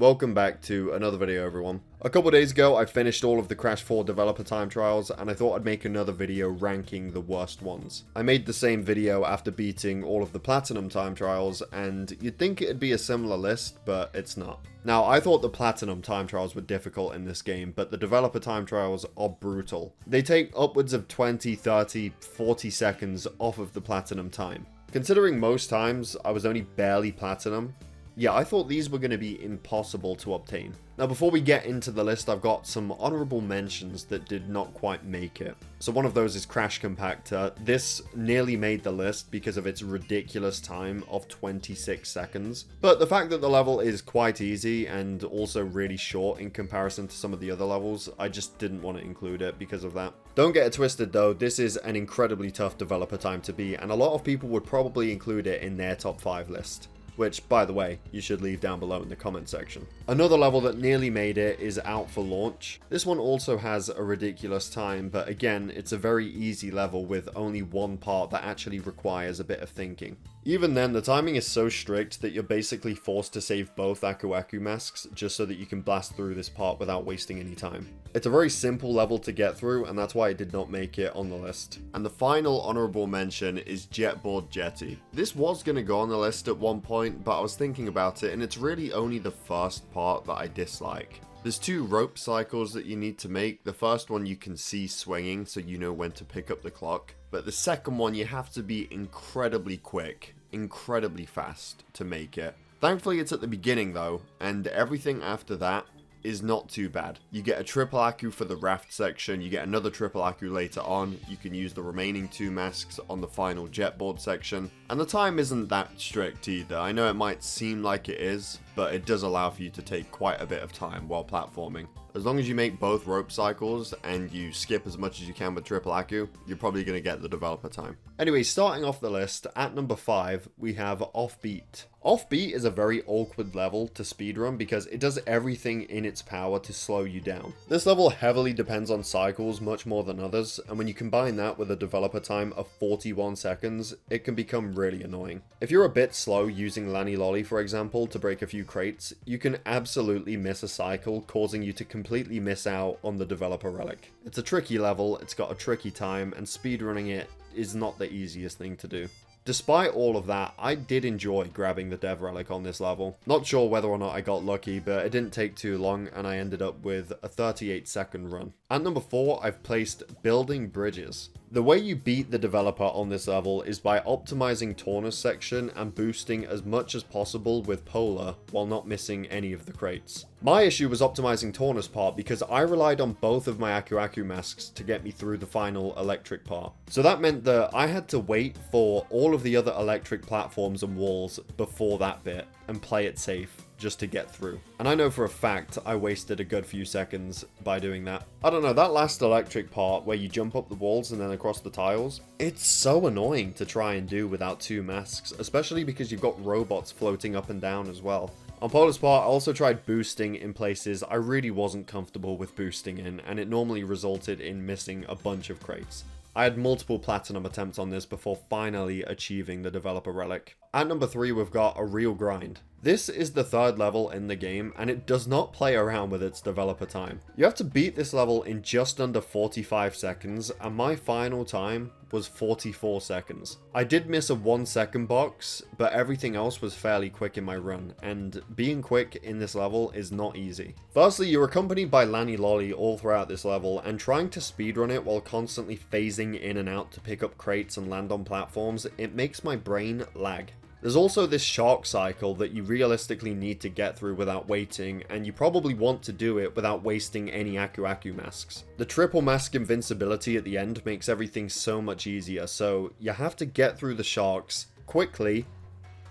Welcome back to another video, everyone. A couple days ago, I finished all of the Crash 4 developer time trials, and I thought I'd make another video ranking the worst ones. I made the same video after beating all of the Platinum time trials, and you'd think it'd be a similar list, but it's not. Now, I thought the Platinum time trials were difficult in this game, but the developer time trials are brutal. They take upwards of 20, 30, 40 seconds off of the Platinum time. Considering most times I was only barely Platinum, yeah, I thought these were going to be impossible to obtain. Now, before we get into the list, I've got some honorable mentions that did not quite make it. So one of those is Crash Compactor. This nearly made the list because of its ridiculous time of 26 seconds. But the fact that the level is quite easy and also really short in comparison to some of the other levels, I just didn't want to include it because of that. Don't get it twisted though, this is an incredibly tough developer time to beat, and a lot of people would probably include it in their top 5 list. Which, by the way, you should leave down below in the comment section. Another level that nearly made it is Out for Launch. This one also has a ridiculous time, but again, it's a very easy level with only one part that actually requires a bit of thinking. Even then, the timing is so strict that you're basically forced to save both Aku Aku masks just so that you can blast through this part without wasting any time. It's a very simple level to get through, and that's why it did not make it on the list. And the final honorable mention is Jetboard Jetty. This was going to go on the list at one point, but I was thinking about it, and it's really only the first part that I dislike. There's 2 rope cycles that you need to make. The first one you can see swinging, so you know when to pick up the clock. But the second one you have to be incredibly quick, incredibly fast to make it. Thankfully it's at the beginning though, and everything after that is not too bad. You get a triple Aku for the raft section, you get another triple Aku later on, you can use the remaining 2 masks on the final jetboard section, and the time isn't that strict either. I know it might seem like it is, but it does allow for you to take quite a bit of time while platforming. As long as you make both rope cycles and you skip as much as you can with triple Aku, you're probably going to get the developer time. Anyway, starting off the list, at number 5, we have Offbeat. Offbeat is a very awkward level to speedrun because it does everything in its power to slow you down. This level heavily depends on cycles much more than others, and when you combine that with a developer time of 41 seconds, it can become really annoying. If you're a bit slow using Lani Lolly, for example, to break a few crates, you can absolutely miss a cycle, causing you to completely miss out on the developer relic. It's a tricky level, it's got a tricky time, and speedrunning it is not the easiest thing to do. Despite all of that, I did enjoy grabbing the dev relic on this level. Not sure whether or not I got lucky, but it didn't take too long and I ended up with a 38-second run. At number 4, I've placed Building Bridges. The way you beat the developer on this level is by optimizing Tornus section and boosting as much as possible with Polar while not missing any of the crates. My issue was optimizing Tornus part because I relied on both of my Aku Aku masks to get me through the final electric part. So that meant that I had to wait for all of the other electric platforms and walls before that bit and play it safe just to get through. And I know for a fact I wasted a good few seconds by doing that. I don't know, that last electric part where you jump up the walls and then across the tiles, it's so annoying to try and do without 2 masks, especially because you've got robots floating up and down as well. On Polar's part, I also tried boosting in places I really wasn't comfortable with boosting in, and it normally resulted in missing a bunch of crates. I had multiple platinum attempts on this before finally achieving the developer relic. At number 3, we've got A Real Grind. This is the 3rd level in the game, and it does not play around with its developer time. You have to beat this level in just under 45 seconds, and my final time was 44 seconds. I did miss a 1-second box, but everything else was fairly quick in my run, and being quick in this level is not easy. Firstly, you're accompanied by Lani Lolly all throughout this level, and trying to speedrun it while constantly phasing in and out to pick up crates and land on platforms, it makes my brain lag. There's also this shark cycle that you realistically need to get through without waiting, and you probably want to do it without wasting any Aku Aku masks. The triple mask invincibility at the end makes everything so much easier, so you have to get through the sharks quickly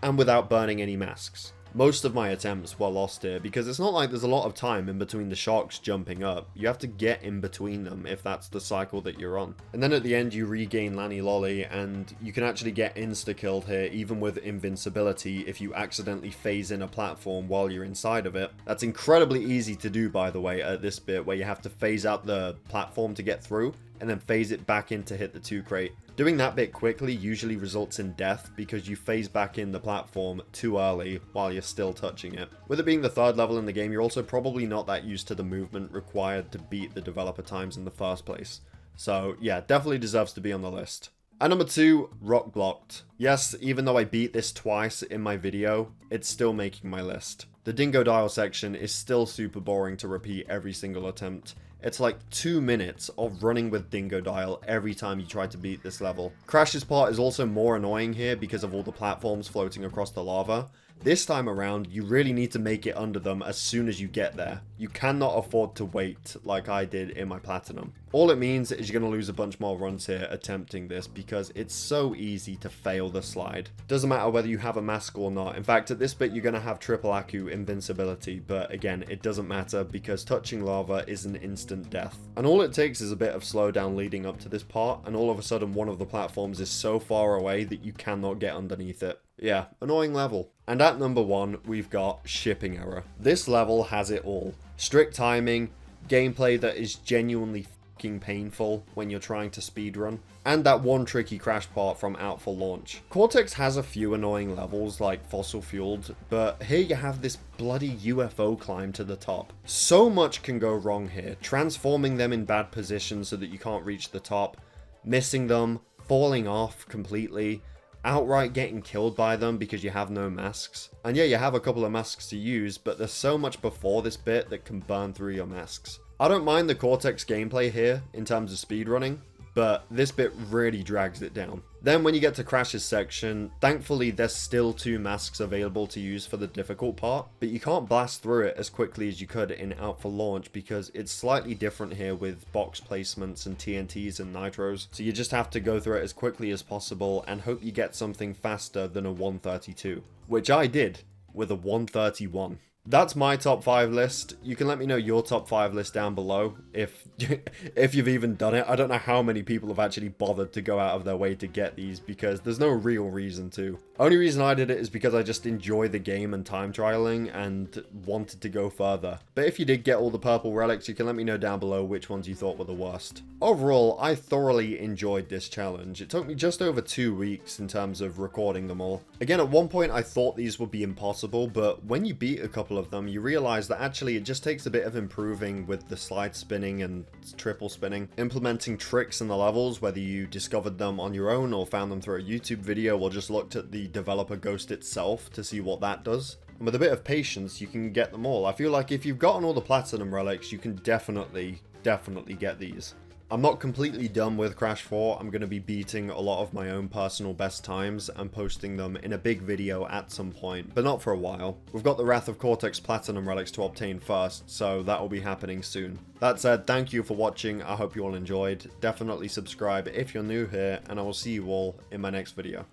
and without burning any masks. Most of my attempts were lost here because it's not like there's a lot of time in between the sharks jumping up. You have to get in between them if that's the cycle that you're on. And then at the end you regain Lani Lolly and you can actually get insta-killed here even with invincibility if you accidentally phase in a platform while you're inside of it. That's incredibly easy to do, by the way, at this bit where you have to phase out the platform to get through. and then phase it back in to hit the 2 crate. Doing that bit quickly usually results in death because you phase back in the platform too early while you're still touching it. With it being the 3rd level in the game, you're also probably not that used to the movement required to beat the developer times in the first place. So yeah, definitely deserves to be on the list. And number 2, Rock Blocked. Yes, even though I beat this twice in my video, it's still making my list. The Dingo Dial section is still super boring to repeat every single attempt. It's like 2 minutes of running with Dingo Dial every time you try to beat this level. Crash's part is also more annoying here because of all the platforms floating across the lava. This time around, you really need to make it under them as soon as you get there. You cannot afford to wait like I did in my Platinum. All it means is you're going to lose a bunch more runs here attempting this because it's so easy to fail the slide. Doesn't matter whether you have a mask or not. In fact, at this bit you're going to have triple Aku invincibility, but again, it doesn't matter because touching lava is an instant death. And all it takes is a bit of slowdown leading up to this part, and all of a sudden one of the platforms is so far away that you cannot get underneath it. Yeah, annoying level. And at number 1, we've got Shipping Error. This level has it all. Strict timing, gameplay that is genuinely fucking painful when you're trying to speedrun, and that one tricky crash part from Out for Launch. Cortex has a few annoying levels like Fossil Fueled, but here you have this bloody UFO climb to the top. So much can go wrong here, transforming them in bad positions so that you can't reach the top, missing them, falling off completely, outright getting killed by them because you have no masks. And yeah, you have a couple of masks to use, but there's so much before this bit that can burn through your masks. I don't mind the Cortex gameplay here in terms of speedrunning, but this bit really drags it down. Then when you get to Crash's section, thankfully there's still 2 masks available to use for the difficult part, but you can't blast through it as quickly as you could in Out for Launch because it's slightly different here with box placements and TNTs and nitros, so you just have to go through it as quickly as possible and hope you get something faster than a 132, which I did with a 131. That's my top 5 list. You can let me know your top 5 list down below if you've even done it. I don't know how many people have actually bothered to go out of their way to get these because there's no real reason to. Only reason I did it is because I just enjoy the game and time trialing and wanted to go further. But if you did get all the purple relics, you can let me know down below which ones you thought were the worst. Overall, I thoroughly enjoyed this challenge. It took me just over 2 weeks in terms of recording them all. Again, at one point I thought these would be impossible, but when you beat a couple of them, you realize that actually it just takes a bit of improving with the slide spinning and triple spinning, implementing tricks in the levels, whether you discovered them on your own or found them through a YouTube video or just looked at the developer ghost itself to see what that does. And with a bit of patience, you can get them all. I feel like if you've gotten all the platinum relics, you can definitely get these. I'm not completely done with Crash 4. I'm going to be beating a lot of my own personal best times and posting them in a big video at some point, but not for a while. We've got the Wrath of Cortex Platinum relics to obtain first, so that will be happening soon. That said, thank you for watching. I hope you all enjoyed. Definitely subscribe if you're new here, and I will see you all in my next video.